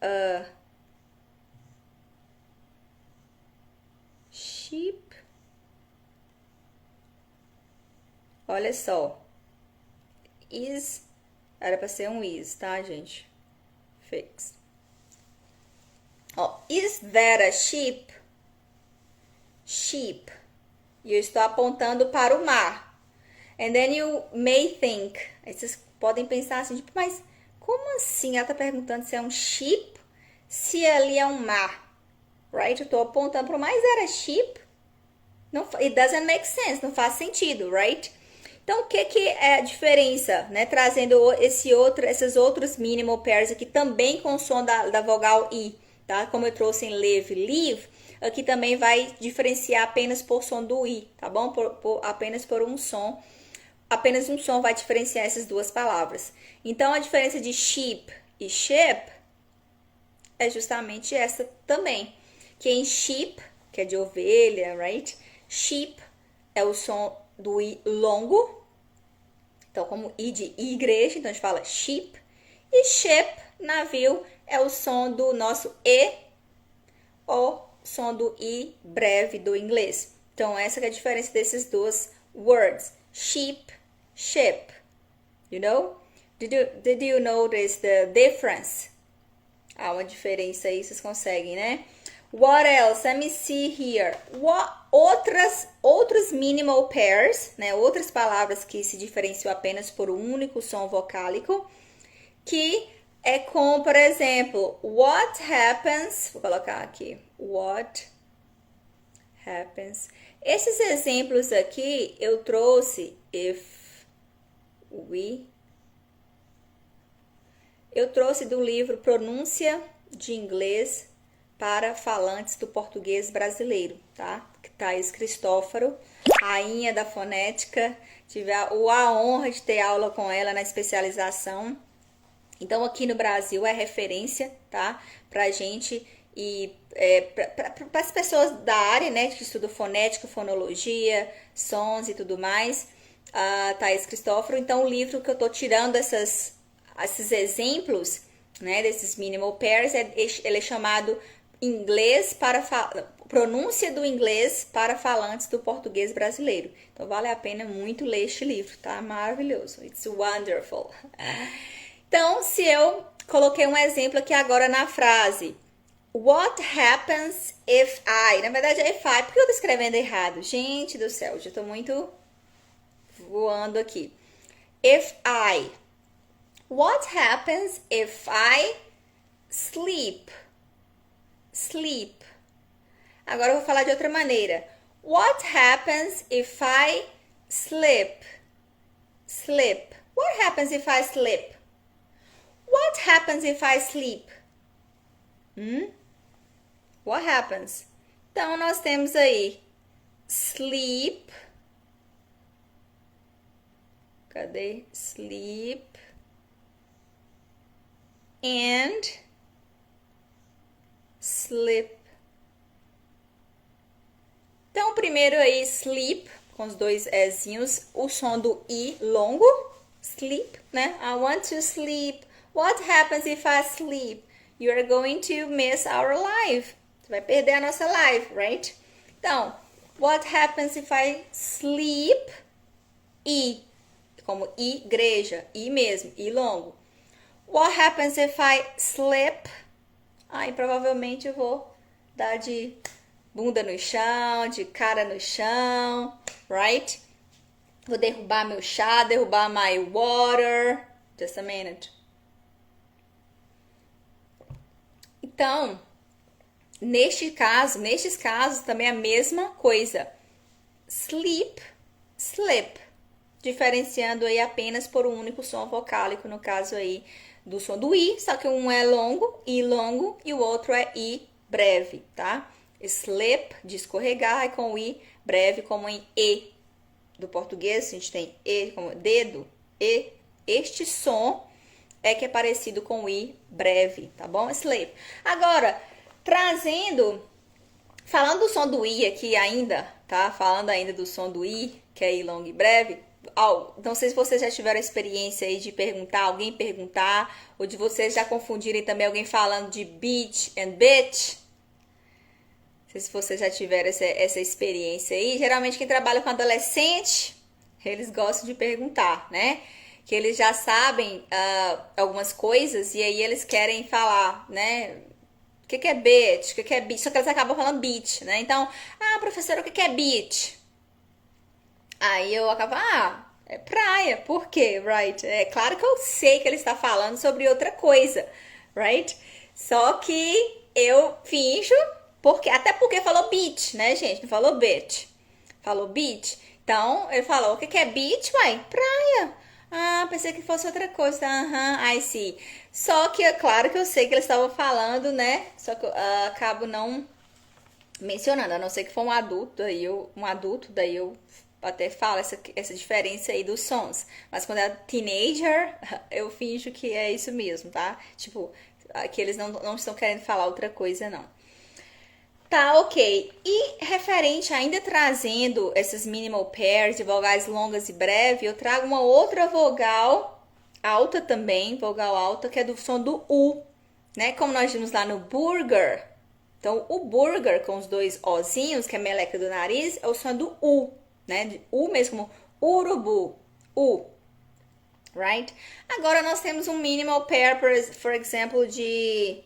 a sheep? Olha só. Era para ser um is, tá, gente? Fix. Ó, is that a sheep? Sheep. E eu estou apontando para o mar. And then you may think. Aí vocês podem pensar assim, tipo, mas como assim? Ela está perguntando se é um sheep, se ali é um mar. Right? Eu estou apontando para o mar. Is that a sheep? Não, it doesn't make sense. Não faz sentido, right? Então, o que é a diferença, né? Trazendo esses outros minimal pairs aqui também com o som da vogal I, tá? Como eu trouxe em live, aqui também vai diferenciar apenas por som do I, tá bom? Apenas por um som. Apenas um som vai diferenciar essas duas palavras. Então, a diferença de sheep e ship é justamente essa também. Que em sheep, que é de ovelha, right? Sheep é o som do I longo. Então, como I de igreja, então a gente fala sheep. E ship, navio, é o som do nosso E, ou som do I breve do inglês. Então, essa é a diferença desses dois words. Sheep, ship. You know? Did you notice the difference? Há uma diferença aí, vocês conseguem, né? What else? Let me see here. Outros minimal pairs, né? Outras palavras que se diferenciam apenas por um único som vocálico, que É com, por exemplo, what happens, vou colocar aqui, what happens. Esses exemplos aqui eu trouxe if we. Eu trouxe do livro Pronúncia de Inglês para Falantes do Português Brasileiro, tá? Thaís Cristófaro, rainha da fonética. Tive a honra de ter aula com ela na especialização. Então, aqui no Brasil é referência, tá? Pra gente e para as pessoas da área, né, que estudam fonética, fonologia, sons e tudo mais, a Thaís Cristófaro. Então, o livro que eu tô tirando esses exemplos, né, desses minimal pairs, ele é chamado Inglês para Pronúncia do Inglês para Falantes do Português Brasileiro. Então, vale a pena muito ler este livro, tá? Maravilhoso. It's wonderful. Então, se eu coloquei um exemplo aqui agora na frase What happens if I? Na verdade é if I, porque eu tô escrevendo errado? Gente do céu, já tô muito voando aqui. If I. What happens if I sleep? Sleep. Agora eu vou falar de outra maneira. What happens if I sleep? Sleep. What happens if I sleep? What happens if I sleep? What happens? Então, nós temos aí sleep. Cadê? Sleep. And sleep. Então, primeiro aí, sleep, com os dois ezinhos, o som do I longo, sleep, né? I want to sleep. What happens if I sleep? You are going to miss our live. Você vai perder a nossa live, right? Então, what happens if I sleep? I, como igreja, I mesmo, I longo. What happens if I slip? Aí provavelmente eu vou dar de bunda no chão, de cara no chão, right? Vou derrubar meu chá, derrubar my water. Just a minute. Então, nestes casos também é a mesma coisa. Sleep, slip. Diferenciando aí apenas por um único som vocálico, no caso aí do som do I, só que um é longo, I longo, e o outro é I breve, tá? Slip, de escorregar, e com o I breve, como em E do português, a gente tem E como dedo, E. Este som é que é parecido com o I breve, tá bom? Slip. Agora, falando do som do I aqui ainda, tá? Falando ainda do som do I, que é I longo e breve. Não sei se vocês já tiveram a experiência aí de alguém perguntar, ou de vocês já confundirem também alguém falando de beach and bitch. Não sei se vocês já tiveram essa experiência aí. Geralmente quem trabalha com adolescente, eles gostam de perguntar, né? Que eles já sabem algumas coisas e aí eles querem falar, né? O que é bitch? O que é beach? Só que eles acabam falando beach, né? Então, professora, o que é beach? Aí eu acabo, é praia. Por quê, right? É claro que eu sei que ele está falando sobre outra coisa, right? Só que eu finjo, até porque falou beach, né, gente? Não falou bitch. Falou beach. Então, ele falou, o que é beach? Uai, praia. Pensei que fosse outra coisa. I see. Só que é claro que eu sei que eles estavam falando, né? Só que eu acabo não mencionando, a não ser que for um adulto, daí eu até falo essa diferença aí dos sons. Mas quando é teenager, eu finjo que é isso mesmo, tá? Tipo, que eles não estão querendo falar outra coisa, não. Tá, ok. E referente, ainda trazendo esses minimal pairs de vogais longas e breves, eu trago uma outra vogal alta também, vogal alta, que é do som do U, né? Como nós vimos lá no burger. Então, o burger com os dois ozinhos, que é a meleca do nariz, é o som do U, né? De U mesmo, como urubu, U, right? Agora nós temos um minimal pair, por exemplo, de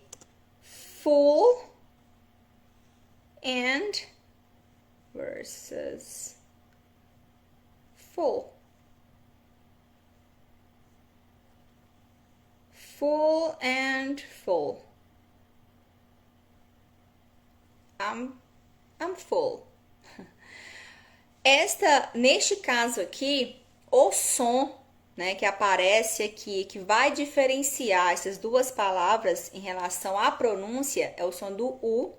full and versus full. Full and full. I'm full. Neste caso aqui, o som, né, que aparece aqui, que vai diferenciar essas duas palavras em relação à pronúncia, é o som do U.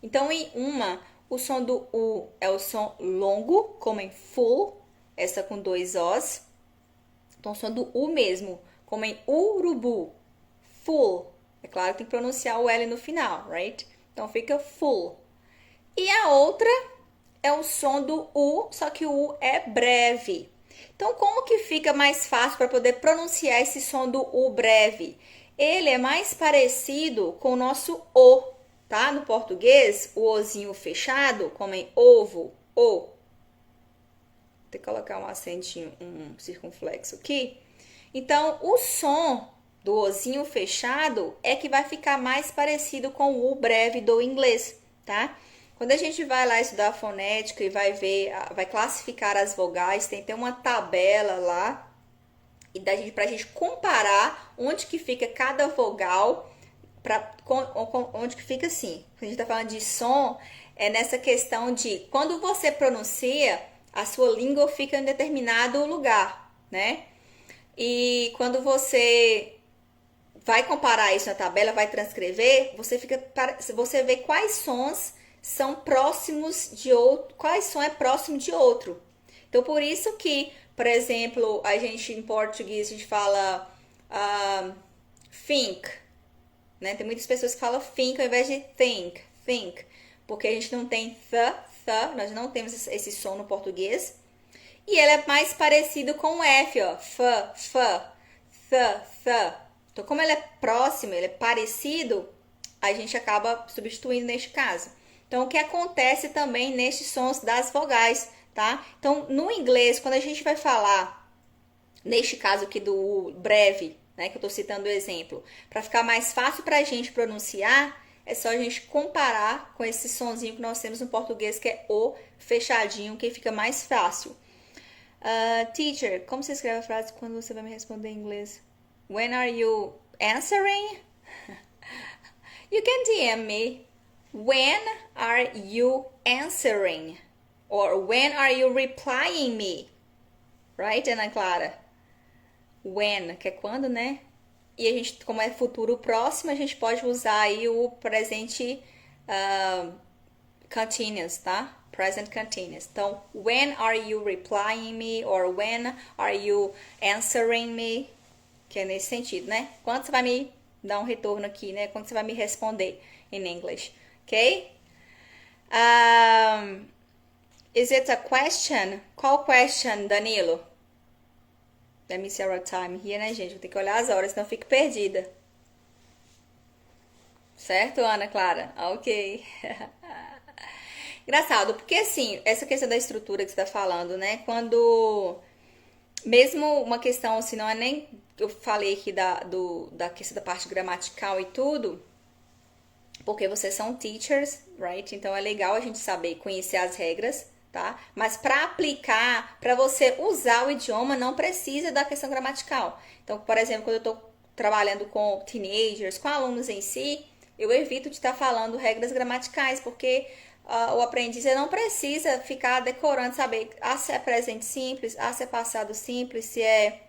Então, em uma, o som do U é o som longo, como em full, essa com dois Os. Então, o som do U mesmo, como em urubu, full. É claro que tem que pronunciar o L no final, right? Então, fica full. E a outra é o som do U, só que o U é breve. Então, como que fica mais fácil para poder pronunciar esse som do U breve? Ele é mais parecido com o nosso O, tá? No português, o Ozinho fechado, como em ovo, O. Vou ter que colocar um acentinho, um circunflexo aqui. Então, o som do Ozinho fechado é que vai ficar mais parecido com o U breve do inglês, tá? Quando a gente vai lá estudar a fonética e vai ver, vai classificar as vogais, tem uma tabela lá e pra gente comparar onde que fica cada vogal, onde que fica assim. Quando a gente tá falando de som, é nessa questão de quando você pronuncia, a sua língua fica em determinado lugar, né? E quando você vai comparar isso na tabela, vai transcrever, você vê quais sons são próximos de outro, quais som é próximo de outro. Então, por isso que, por exemplo, a gente em português a gente fala think, né? Tem muitas pessoas que falam think ao invés de think, porque a gente não tem nós não temos esse som no português. E ele é mais parecido com o F, ó, th. Então, como ele é próximo, ele é parecido, a gente acaba substituindo neste caso. Então, o que acontece também nestes sons das vogais, tá? Então, no inglês, quando a gente vai falar, neste caso aqui do breve, né, que eu tô citando o exemplo, para ficar mais fácil para a gente pronunciar, é só a gente comparar com esse sonzinho que nós temos no português, que é o fechadinho, que fica mais fácil. Teacher, como você escreve a frase quando você vai me responder em inglês? When are you answering? You can DM me. When are you answering? Or when are you replying me? Right, Ana Clara? When, que é quando, né? E a gente, como é futuro próximo, a gente pode usar aí o presente continuous, tá? Present continuous. Então, when are you replying me? Or when are you answering me? Que é nesse sentido, né? Quando você vai me dar um retorno aqui, né? Quando você vai me responder in English. Okay? Is it a question? Qual question, Danilo? Let me see our time here, né, gente? Vou ter que olhar as horas, senão eu fico perdida. Certo, Ana Clara? Ok. Engraçado, porque assim, essa questão da estrutura que você tá falando, né? Quando... Mesmo uma questão, assim, não é nem... Eu falei aqui da questão da parte gramatical e tudo, porque vocês são teachers, right? Então é legal a gente saber, conhecer as regras, tá? Mas para aplicar, para você usar o idioma, não precisa da questão gramatical. Então, por exemplo, quando eu tô trabalhando com teenagers, com alunos em si, eu evito de estar falando regras gramaticais, porque o aprendiz não precisa ficar decorando, saber se é presente simples, se é passado simples, se é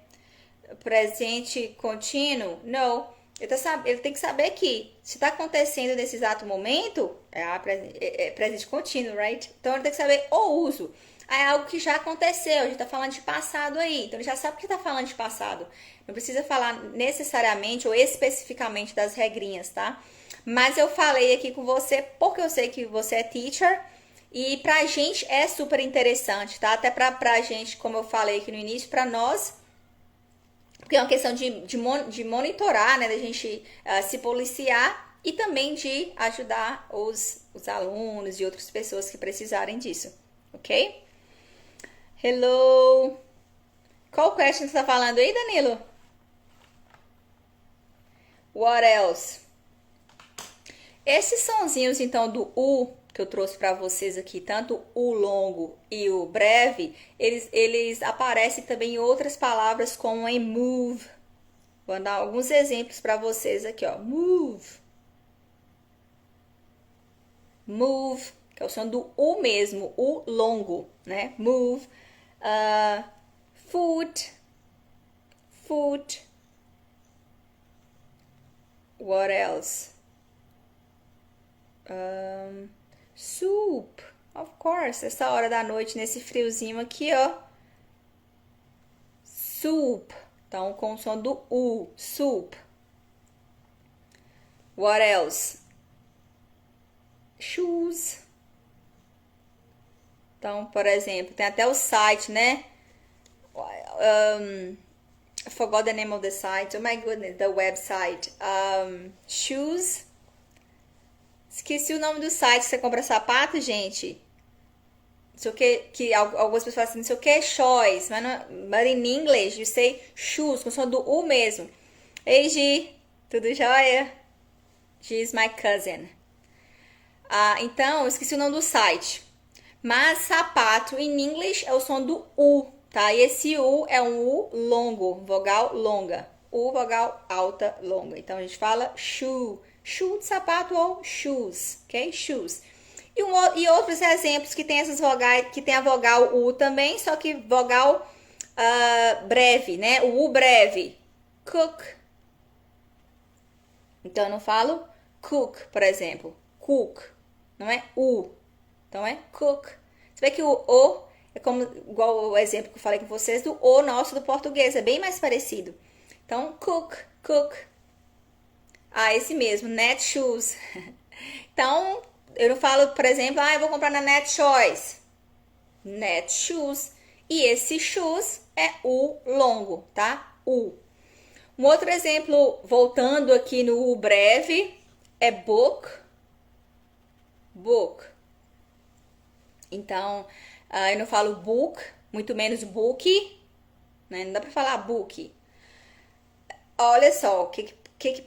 presente contínuo. Não. Ele tem que saber que se está acontecendo nesse exato momento, é presente contínuo, right? Então ele tem que saber o uso. É algo que já aconteceu, a gente está falando de passado aí. Então ele já sabe que está falando de passado. Não precisa falar necessariamente ou especificamente das regrinhas, tá? Mas eu falei aqui com você porque eu sei que você é teacher e pra gente é super interessante, tá? Até pra gente, como eu falei aqui no início, pra nós, porque é uma questão de monitorar, né? Da gente se policiar e também de ajudar os alunos e outras pessoas que precisarem disso, ok? Hello! Qual question você tá falando aí, Danilo? What else? Esses sonzinhos, então, do U, que eu trouxe para vocês aqui, tanto o longo e o breve, eles aparecem também em outras palavras como em move, Vou dar alguns exemplos para vocês aqui, ó. Move. Move, que é o som do U mesmo, U longo, né? Move. Foot. Foot. What else? Soup. Of course, essa hora da noite, nesse friozinho aqui, ó. Soup. Então, com o som do U. Soup. What else? Shoes. Então, por exemplo, tem até o site, né? I forgot the name of the site. Oh my goodness, the website. Shoes. Esqueci o nome do site que você compra sapato, gente. Não sei o que algumas pessoas falam assim, não sei o que, choice, mas, but in English you say shoes, com o som do U mesmo. Ei, Gi, tudo jóia? She is my cousin. Então, eu esqueci o nome do site. Mas sapato em inglês é o som do U, tá? E esse U é um U longo, vogal longa. U, vogal alta, longa. Então, a gente fala shoe. Shoe de sapato ou shoes, ok? Shoes. E outros exemplos que tem essas vogais, que tem a vogal U também, só que vogal breve, né? O U breve. Cook. Então, eu não falo cook, por exemplo. Cook. Não é U. Então, é cook. Você vê que o O é como, igual o exemplo que eu falei com vocês, do O nosso do português. É bem mais parecido. Então, cook, cook. Esse mesmo, Netshoes. Então, eu não falo, por exemplo, eu vou comprar na Netshoes. Netshoes. E esse shoes é U longo, tá? U. Um outro exemplo, voltando aqui no U breve, é book. Book. Então, eu não falo book, muito menos book, né? Não dá pra falar book. Olha só, o que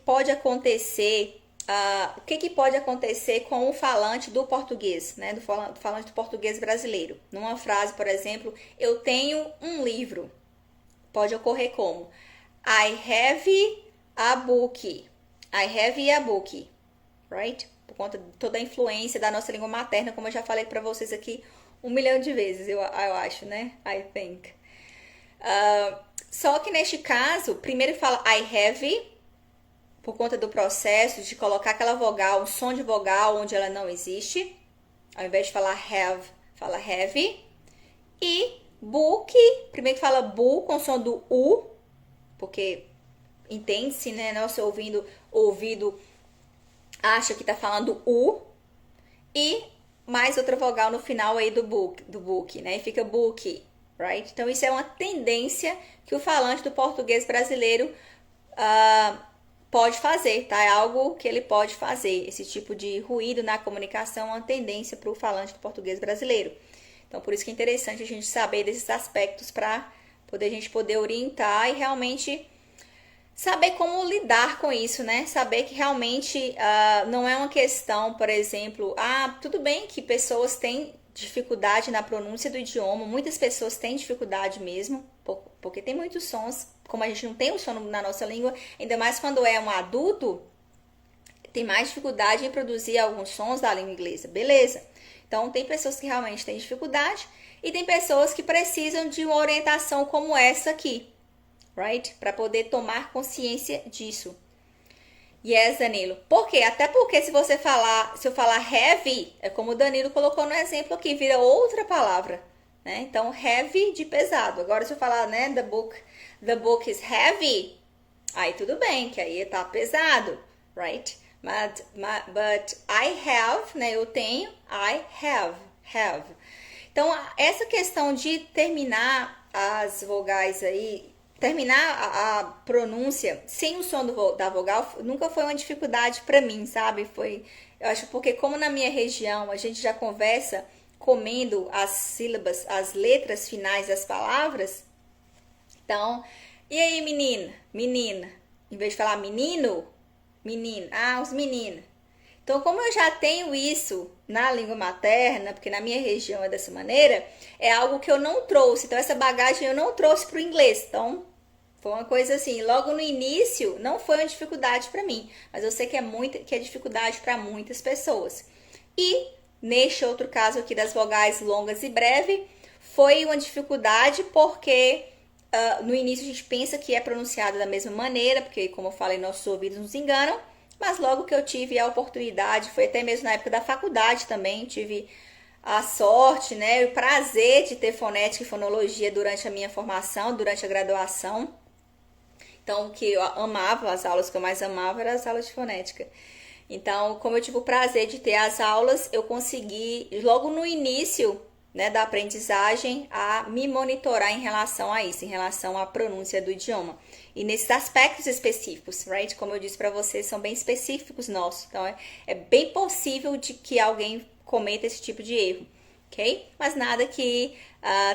pode acontecer, o que pode acontecer com o falante do português, né? Do falante do português brasileiro. Numa frase, por exemplo, eu tenho um livro. Pode ocorrer como I have a book. I have a book, right? Por conta de toda a influência da nossa língua materna, como eu já falei para vocês aqui 1 milhão de vezes, eu acho, né? I think. Só que neste caso, primeiro fala I have, por conta do processo de colocar aquela vogal, um som de vogal onde ela não existe. Ao invés de falar have, fala have. E book, primeiro fala bu com o som do U, porque entende-se, né? Nosso ouvido acha que tá falando U. E mais outra vogal no final aí do book, né? E fica book, right? Então, isso é uma tendência que o falante do português brasileiro pode fazer, tá? É algo que ele pode fazer. Esse tipo de ruído na comunicação é uma tendência para o falante do português brasileiro. Então, por isso que é interessante a gente saber desses aspectos para a gente poder orientar e realmente saber como lidar com isso, né? Saber que realmente não é uma questão, por exemplo, tudo bem que pessoas têm dificuldade na pronúncia do idioma, muitas pessoas têm dificuldade mesmo, porque tem muitos sons, como a gente não tem o som na nossa língua, ainda mais quando é um adulto, tem mais dificuldade em produzir alguns sons da língua inglesa, beleza? Então, tem pessoas que realmente têm dificuldade e tem pessoas que precisam de uma orientação como essa aqui, right? Para poder tomar consciência disso. Yes, Danilo. Por quê? Até porque se eu falar heavy, é como o Danilo colocou no exemplo aqui, vira outra palavra, né? Então, heavy de pesado. Agora, se eu falar, né, the book is heavy, aí tudo bem, que aí tá pesado, right? But I have, né, eu tenho, I have. Então, essa questão de terminar as vogais aí, terminar a pronúncia sem o som da vogal nunca foi uma dificuldade para mim, sabe? Eu acho porque como na minha região a gente já conversa comendo as sílabas, as letras finais das palavras. Então, e aí menina, em vez de falar menino, os meninos. Então, como eu já tenho isso na língua materna, porque na minha região é dessa maneira, é algo que eu não trouxe. Então, essa bagagem eu não trouxe para o inglês. Então, Foi uma coisa assim, logo no início não foi uma dificuldade para mim, mas eu sei que é dificuldade para muitas pessoas. E neste outro caso aqui das vogais longas e breve, foi uma dificuldade porque no início a gente pensa que é pronunciada da mesma maneira, porque como eu falei, nossos ouvidos nos enganam, mas logo que eu tive a oportunidade, foi até mesmo na época da faculdade também, tive a sorte, né, o prazer de ter fonética e fonologia durante a minha formação, durante a graduação. Então, o que eu amava, as aulas que eu mais amava eram as aulas de fonética. Então, como eu tive o prazer de ter as aulas, eu consegui, logo no início, né, da aprendizagem, a me monitorar em relação a isso, em relação à pronúncia do idioma. E nesses aspectos específicos, right? Como eu disse para vocês, são bem específicos nossos. Então, é bem possível de que alguém cometa esse tipo de erro, ok? Mas nada que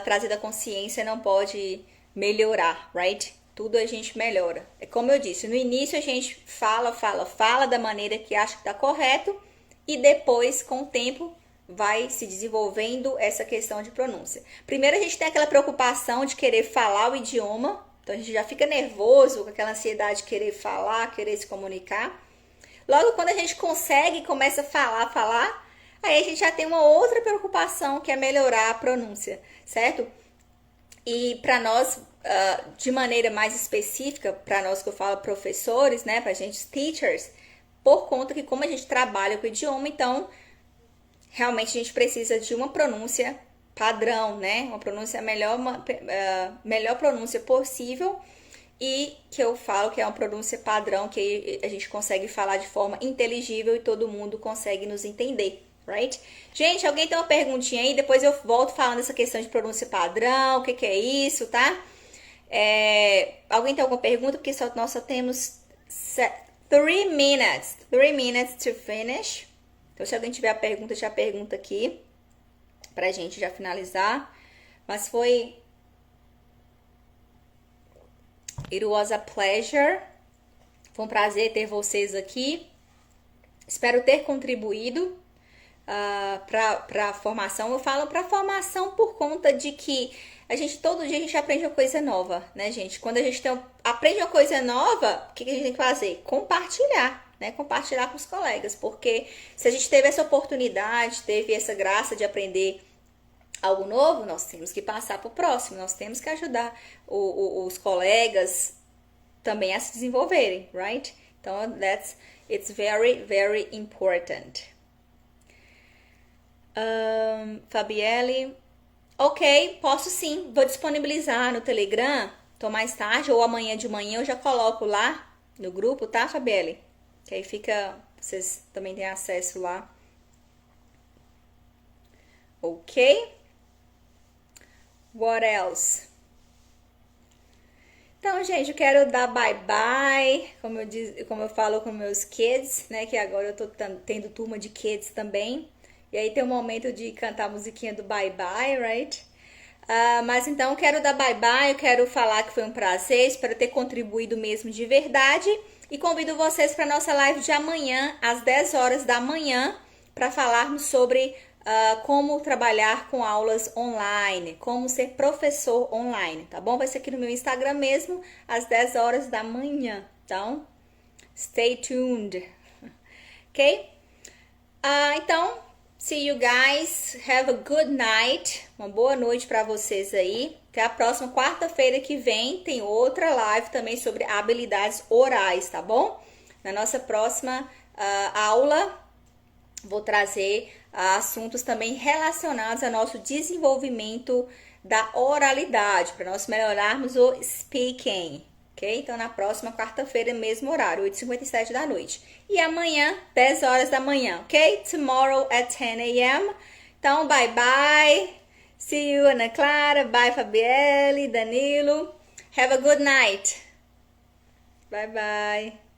trazido à consciência não pode melhorar, right? Tudo a gente melhora. É como eu disse, no início a gente fala da maneira que acha que está correto e depois, com o tempo, vai se desenvolvendo essa questão de pronúncia. Primeiro a gente tem aquela preocupação de querer falar o idioma, então a gente já fica nervoso com aquela ansiedade de querer falar, querer se comunicar. Logo quando a gente consegue, começa a falar, aí a gente já tem uma outra preocupação que é melhorar a pronúncia, certo? E para nós, de maneira mais específica, para nós que eu falo professores, né, pra gente, teachers, por conta que como a gente trabalha com o idioma, então realmente a gente precisa de uma pronúncia padrão, né, uma pronúncia melhor pronúncia possível e que eu falo que é uma pronúncia padrão que a gente consegue falar de forma inteligível e todo mundo consegue nos entender. Right? Gente, alguém tem uma perguntinha aí? Depois eu volto falando dessa questão de pronúncia padrão, o que é isso, tá? Alguém tem alguma pergunta? Porque nós só temos 3 minutes. 3 minutes to finish. Então, se alguém tiver a pergunta, já pergunta aqui. Pra gente já finalizar. Mas foi... It was a pleasure. Foi um prazer ter vocês aqui. Espero ter contribuído para a formação. Eu falo para a formação por conta de que todo dia a gente aprende uma coisa nova, né, gente? Quando a gente aprende uma coisa nova, o que a gente tem que fazer? Compartilhar, né? Compartilhar com os colegas, porque se a gente teve essa oportunidade, teve essa graça de aprender algo novo, nós temos que passar para o próximo, nós temos que ajudar os colegas também a se desenvolverem, right? Então, it's very, very important. Fabielle, ok, posso sim, vou disponibilizar no Telegram, então mais tarde ou amanhã de manhã eu já coloco lá no grupo, tá, Fabielle? Que aí vocês também têm acesso lá. Ok? What else? Então, gente, eu quero dar bye-bye, como eu falo com meus kids, né, que agora eu tô tendo turma de kids também. E aí tem um momento de cantar a musiquinha do bye-bye, right? Mas então, eu quero dar bye-bye, eu quero falar que foi um prazer, espero ter contribuído mesmo de verdade. E convido vocês para a nossa live de amanhã, às 10 horas da manhã, para falarmos sobre como trabalhar com aulas online, como ser professor online, tá bom? Vai ser aqui no meu Instagram mesmo, às 10 horas da manhã. Então, stay tuned, ok? Então... See you guys. Have a good night. Uma boa noite para vocês aí. Até a próxima quarta-feira que vem tem outra live também sobre habilidades orais, tá bom? Na nossa próxima aula vou trazer assuntos também relacionados ao nosso desenvolvimento da oralidade, para nós melhorarmos o speaking. Ok? Então, na próxima quarta-feira, mesmo horário, 8h57 da noite. E amanhã, 10 horas da manhã, ok? Tomorrow at 10 a.m. Então, bye bye. See you, Ana Clara. Bye, Fabielle, Danilo. Have a good night. Bye bye.